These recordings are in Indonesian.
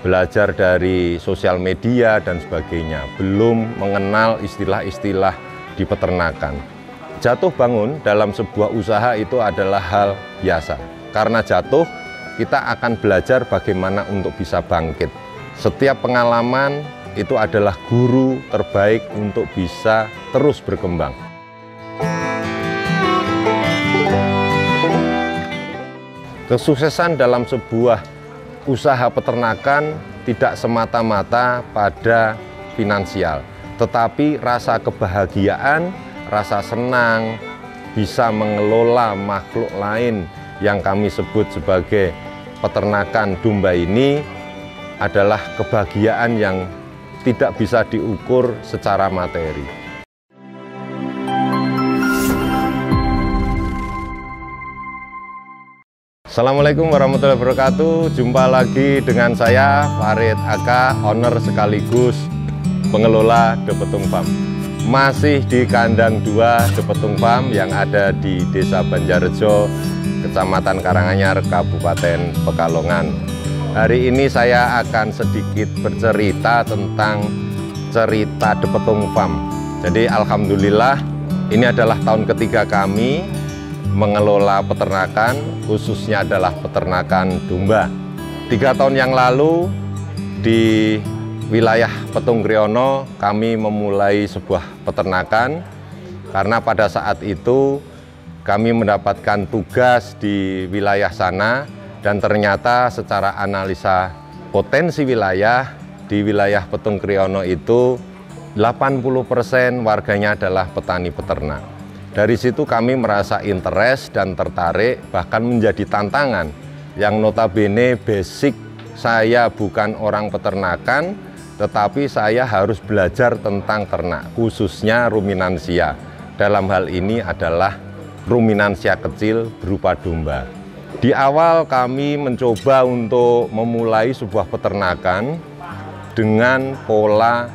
Belajar dari sosial media dan sebagainya, belum mengenal istilah-istilah di peternakan. Jatuh bangun dalam sebuah usaha itu adalah hal biasa. Karena jatuh, kita akan belajar bagaimana untuk bisa bangkit. Setiap pengalaman itu adalah guru terbaik untuk bisa terus berkembang. Kesuksesan dalam sebuah usaha peternakan tidak semata-mata pada finansial, tetapi rasa kebahagiaan, rasa senang, bisa mengelola makhluk lain yang kami sebut sebagai peternakan domba ini adalah kebahagiaan yang tidak bisa diukur secara materi. Assalamualaikum warahmatullahi wabarakatuh. Jumpa lagi dengan saya Farid Aka, owner sekaligus pengelola De Petung Farm. Masih di kandang 2 De Petung Farm yang ada di Desa Banjarjo, Kecamatan Karanganyar, Kabupaten Pekalongan. Hari ini saya akan sedikit bercerita tentang cerita De Petung Farm. Jadi alhamdulillah ini adalah tahun ketiga kami mengelola peternakan, khususnya adalah peternakan domba. 3 tahun yang lalu di wilayah Petung Kriono kami memulai sebuah peternakan karena pada saat itu kami mendapatkan tugas di wilayah sana dan ternyata secara analisa potensi wilayah di wilayah Petung Kriono itu 80% warganya adalah petani peternak. Dari situ kami merasa interest dan tertarik, bahkan menjadi tantangan yang notabene basic saya bukan orang peternakan, tetapi saya harus belajar tentang ternak, khususnya ruminansia. Dalam hal ini adalah ruminansia kecil berupa domba. Di awal kami mencoba untuk memulai sebuah peternakan dengan pola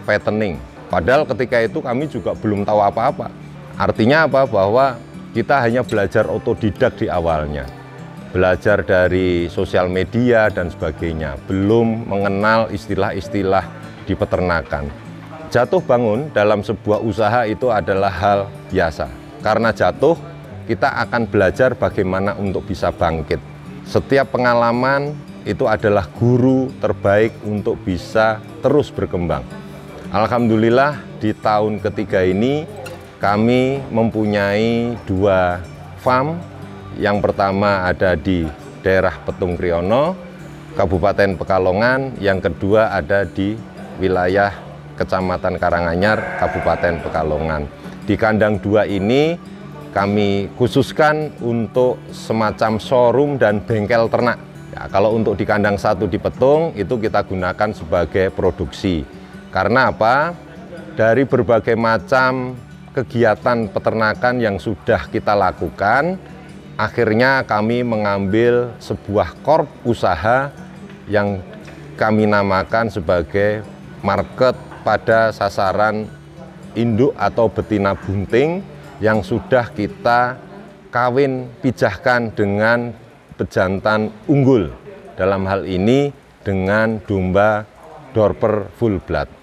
fattening. Padahal ketika itu kami juga belum tahu apa-apa. Artinya apa? Bahwa kita hanya belajar otodidak di awalnya. Belajar dari sosial media dan sebagainya. Belum mengenal istilah-istilah di peternakan. Jatuh bangun dalam sebuah usaha itu adalah hal biasa. Karena jatuh, kita akan belajar bagaimana untuk bisa bangkit. Setiap pengalaman itu adalah guru terbaik untuk bisa terus berkembang. Alhamdulillah di tahun ketiga ini kami mempunyai 2 farm. Yang pertama ada di daerah Petung Kriono, Kabupaten Pekalongan. Yang kedua ada di wilayah Kecamatan Karanganyar, Kabupaten Pekalongan. Di kandang 2 ini kami khususkan untuk semacam showroom dan bengkel ternak. Ya, kalau untuk di kandang 1 di Petung itu kita gunakan sebagai produksi. Karena apa? Dari berbagai macam kegiatan peternakan yang sudah kita lakukan, akhirnya kami mengambil sebuah korp usaha yang kami namakan sebagai market pada sasaran induk atau betina bunting yang sudah kita kawin pijahkan dengan pejantan unggul. Dalam hal ini dengan domba Dorper full blood.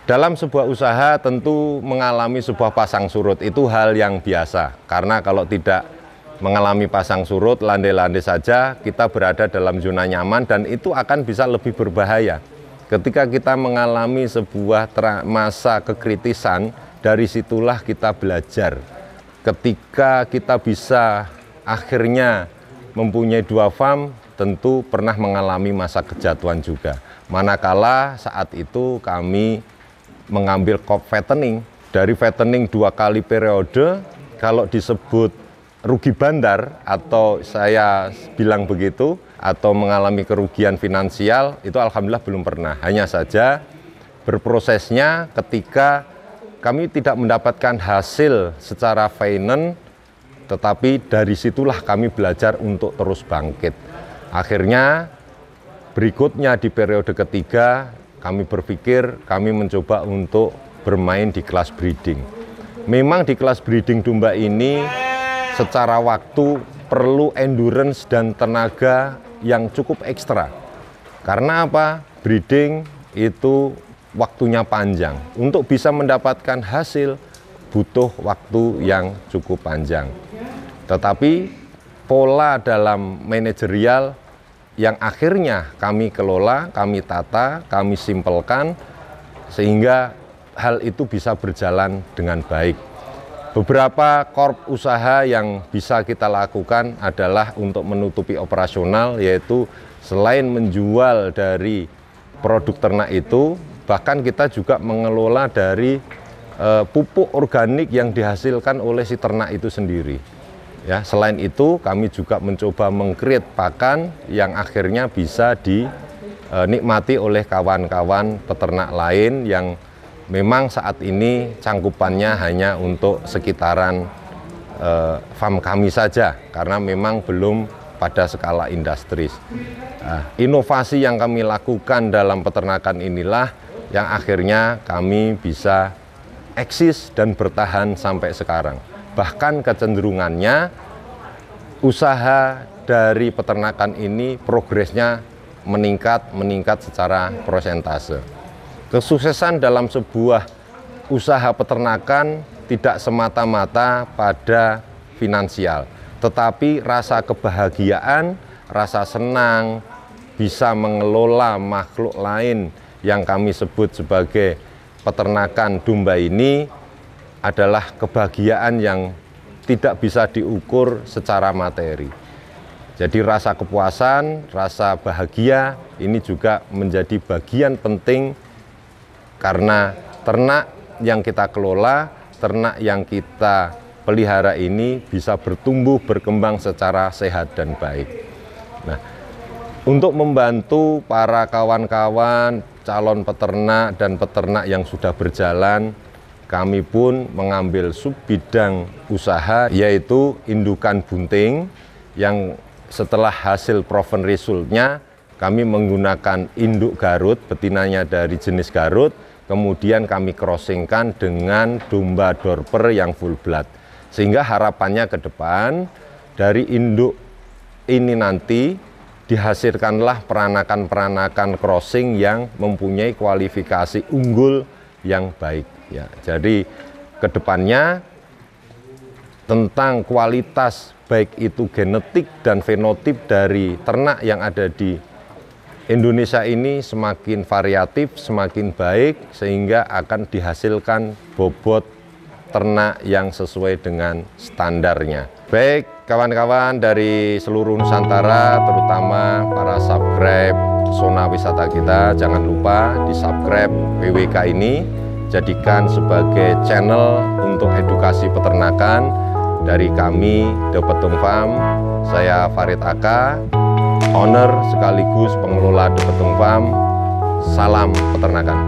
Dalam sebuah usaha tentu mengalami sebuah pasang surut itu hal yang biasa. Karena kalau tidak mengalami pasang surut, landai-landai saja kita berada dalam zona nyaman dan itu akan bisa lebih berbahaya. Ketika kita mengalami sebuah masa kekritisan, dari situlah kita belajar. Ketika kita bisa akhirnya mempunyai 2 farm, tentu pernah mengalami masa kejatuhan juga. Manakala saat itu kami mengambil crop fattening Dari fattening 2 kali periode, kalau disebut rugi bandar atau saya bilang begitu, atau mengalami kerugian finansial, itu alhamdulillah belum pernah. Hanya saja berprosesnya ketika kami tidak mendapatkan hasil secara finance, tetapi dari situlah kami belajar untuk terus bangkit. Akhirnya berikutnya di periode ketiga kami berpikir kami mencoba untuk bermain di kelas breeding. Memang di kelas breeding domba ini secara waktu perlu endurance dan tenaga yang cukup ekstra. Karena apa? Breeding itu waktunya panjang. Untuk bisa mendapatkan hasil butuh waktu yang cukup panjang. Tetapi pola dalam manajerial yang akhirnya kami kelola, kami tata, kami simpelkan sehingga hal itu bisa berjalan dengan baik. Beberapa korp usaha yang bisa kita lakukan adalah untuk menutupi operasional, yaitu selain menjual dari produk ternak itu, bahkan kita juga mengelola dari pupuk organik yang dihasilkan oleh si ternak itu sendiri. Ya, selain itu kami juga mencoba meng-create pakan yang akhirnya bisa dinikmati oleh kawan-kawan peternak lain yang memang saat ini cangkupannya hanya untuk sekitaran farm kami saja, karena memang belum pada skala industris. Inovasi yang kami lakukan dalam peternakan inilah yang akhirnya kami bisa eksis dan bertahan sampai sekarang. Bahkan kecenderungannya usaha dari peternakan ini progresnya meningkat secara persentase. Kesuksesan dalam sebuah usaha peternakan tidak semata-mata pada finansial, tetapi rasa kebahagiaan, rasa senang bisa mengelola makhluk lain yang kami sebut sebagai peternakan domba ini adalah kebahagiaan yang tidak bisa diukur secara materi. Jadi rasa kepuasan, rasa bahagia ini juga menjadi bagian penting karena ternak yang kita kelola, ternak yang kita pelihara ini bisa bertumbuh, berkembang secara sehat dan baik. Nah, untuk membantu para kawan-kawan, calon peternak dan peternak yang sudah berjalan, kami pun mengambil sub bidang usaha, yaitu indukan bunting, yang setelah hasil proven resultnya, kami menggunakan induk Garut, betinanya dari jenis Garut, kemudian kami crossingkan dengan domba Dorper yang full blood. Sehingga harapannya ke depan, dari induk ini nanti dihasilkanlah peranakan-peranakan crossing yang mempunyai kualifikasi unggul yang baik. Ya, jadi kedepannya tentang kualitas baik itu genetik dan fenotip dari ternak yang ada di Indonesia ini semakin variatif, semakin baik, sehingga akan dihasilkan bobot ternak yang sesuai dengan standarnya. Baik kawan-kawan dari seluruh Nusantara, terutama para subscribe Zona Wisata kita, jangan lupa di subscribe WWK ini, jadikan sebagai channel untuk edukasi peternakan dari kami The Petung Farm. Saya Farid Aka, owner sekaligus pengelola The Petung Farm. Salam peternakan.